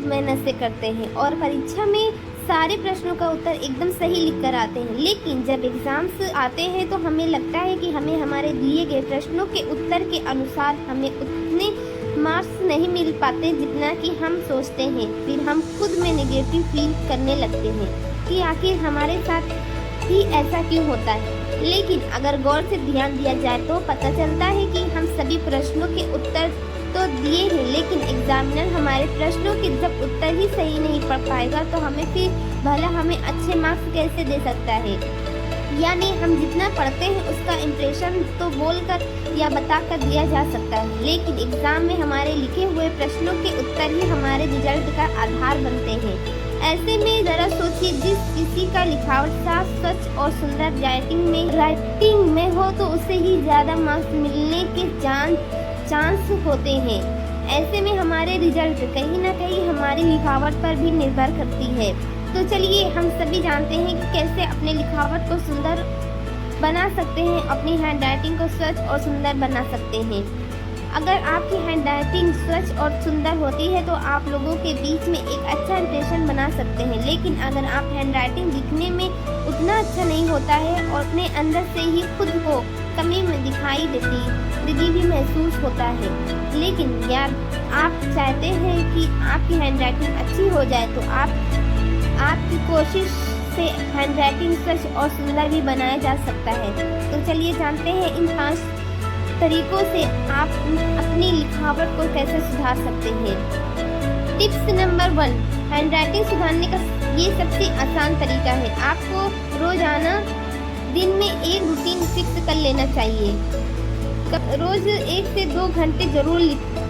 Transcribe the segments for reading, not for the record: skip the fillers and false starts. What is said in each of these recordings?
मेहनत से करते हैं और परीक्षा में सारे प्रश्नों का उत्तर एकदम सही लिख कर आते हैं, लेकिन जब एग्ज़ाम्स आते हैं तो हमें लगता है कि हमें हमारे दिए गए प्रश्नों के उत्तर के अनुसार हमें उतने मार्क्स नहीं मिल पाते जितना कि हम सोचते हैं। फिर हम खुद में नेगेटिव फील करने लगते हैं कि आखिर हमारे साथ ही ऐसा क्यों होता है। लेकिन अगर गौर से ध्यान दिया जाए तो पता चलता है कि हम सभी प्रश्नों के उत्तर तो दिए हैं, लेकिन एग्जामिनर हमारे प्रश्नों के जब उत्तर ही सही नहीं पढ़ पाएगा तो हमें फिर भला हमें अच्छे मार्क्स कैसे दे सकता है। यानी हम जितना पढ़ते हैं उसका इम्प्रेशन तो बोलकर या बताकर दिया जा सकता है, लेकिन एग्जाम में हमारे लिखे हुए प्रश्नों के उत्तर ही हमारे रिजल्ट का आधार बनते हैं। ऐसे में जरा सोचिए, जिस किसी का लिखावट साफ, स्वच्छ और सुंदर राइटिंग में हो तो उससे ही ज़्यादा मार्क्स मिलने के चांस होते हैं। ऐसे में हमारे रिजल्ट कहीं ना कहीं हमारी लिखावट पर भी निर्भर करती है। तो चलिए, हम सभी जानते हैं कि कैसे अपने लिखावट को सुंदर बना सकते हैं, अपनी हैंडराइटिंग को स्वच्छ और सुंदर बना सकते हैं। अगर आपकी हैंडराइटिंग स्वच्छ और सुंदर होती है तो आप लोगों के बीच में एक अच्छा इंप्रेशन बना सकते हैं, लेकिन अगर आप हैंडराइटिंग लिखने में उतना अच्छा नहीं होता है और अपने अंदर से ही खुद को कमी में दिखाई देती भी महसूस होता है, लेकिन यार आप चाहते हैं कि आपकी हैंडराइटिंग अच्छी हो जाए तो आपकी कोशिश से हैंडराइटिंग स्वच्छ और सुंदर भी बनाया जा सकता है। तो चलिए जानते हैं इन 5 तरीकों से आप अपनी लिखावट को कैसे सुधार सकते हैं। टिप्स नंबर 1, हैंडराइटिंग सुधारने का ये सबसे आसान तरीका है। आपको रोजाना दिन में एक रूटीन फिक्स कर लेना चाहिए। रोज 1 से 2 घंटे जरूर लिखें।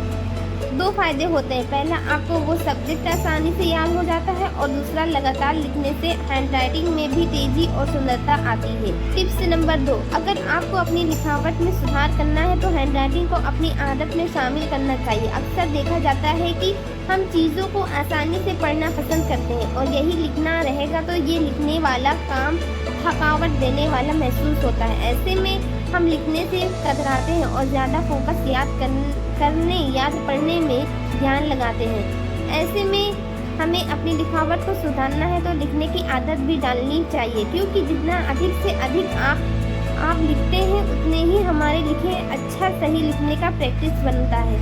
2 फायदे होते हैं, पहला आपको वो सब्जेक्ट आसानी से याद हो जाता है और दूसरा लगातार लिखने से हैंडराइटिंग में भी तेजी और सुंदरता आती है। टिप्स नंबर 2, अगर आपको अपनी लिखावट में सुधार करना है तो हैंडराइटिंग को अपनी आदत में शामिल करना चाहिए। अक्सर देखा जाता है कि हम चीज़ों को आसानी से पढ़ना पसंद करते हैं और यही लिखना रहेगा तो ये लिखने वाला काम थकावट देने वाला महसूस होता है। ऐसे में हम लिखने से कतराते हैं और ज़्यादा फोकस याद पढ़ने में ध्यान लगाते हैं। ऐसे में हमें अपनी लिखावट को सुधारना है तो लिखने की आदत भी डालनी चाहिए, क्योंकि जितना अधिक से अधिक आप लिखते हैं उतने ही हमारे लिखे अच्छा सही लिखने का प्रैक्टिस बनता है।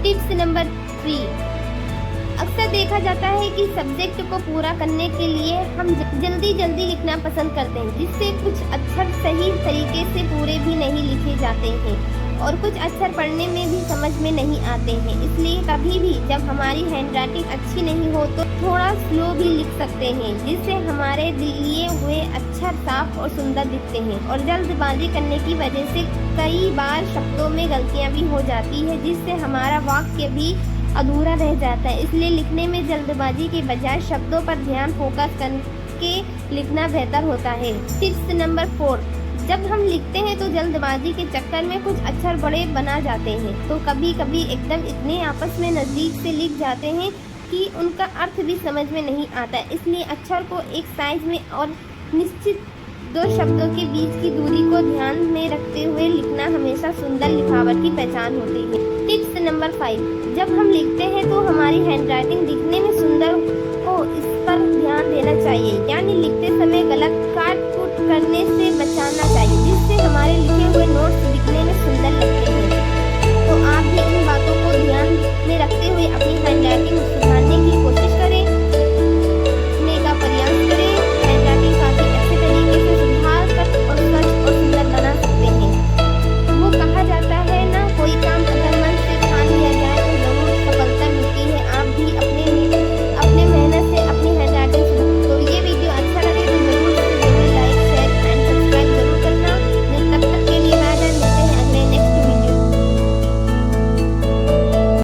टिप्स नंबर 3, अक्सर देखा जाता है कि सब्जेक्ट को पूरा करने के लिए हम जल्दी लिखना पसंद करते हैं, जिससे कुछ अक्षर सही तरीके से पूरे भी नहीं लिखे जाते हैं और कुछ अक्षर पढ़ने में भी समझ में नहीं आते हैं। इसलिए कभी भी जब हमारी हैंडराइटिंग अच्छी नहीं हो तो थोड़ा स्लो भी लिख सकते हैं, जिससे हमारे लिए हुए अक्षर साफ और सुंदर दिखते हैं। और जल्दबाजी करने की वजह से कई बार शब्दों में गलतियाँ भी हो जाती है, जिससे हमारा वाक्य भी अधूरा रह जाता है। इसलिए लिखने में जल्दबाजी के बजाय शब्दों पर ध्यान फोकस करके लिखना बेहतर होता है। टिप्स नंबर 4, जब हम लिखते हैं तो जल्दबाजी के चक्कर में कुछ अक्षर बड़े बना जाते हैं, तो कभी कभी एकदम इतने आपस में नज़दीक से लिख जाते हैं कि उनका अर्थ भी समझ में नहीं आता। इसलिए अक्षर को एक साइज में और निश्चित 2 शब्दों के बीच की दूरी को ध्यान में रखते हुए लिखना हमेशा सुंदर लिखावट की पहचान होती है। टिप्स नंबर 5, जब हम लिखते हैं तो हमारी हैंडराइटिंग दिखने में सुंदर हो इस पर ध्यान देना चाहिए, यानी लिखते समय गलत काट कूट करने से बचाना चाहिए, जिससे हमारे लिखे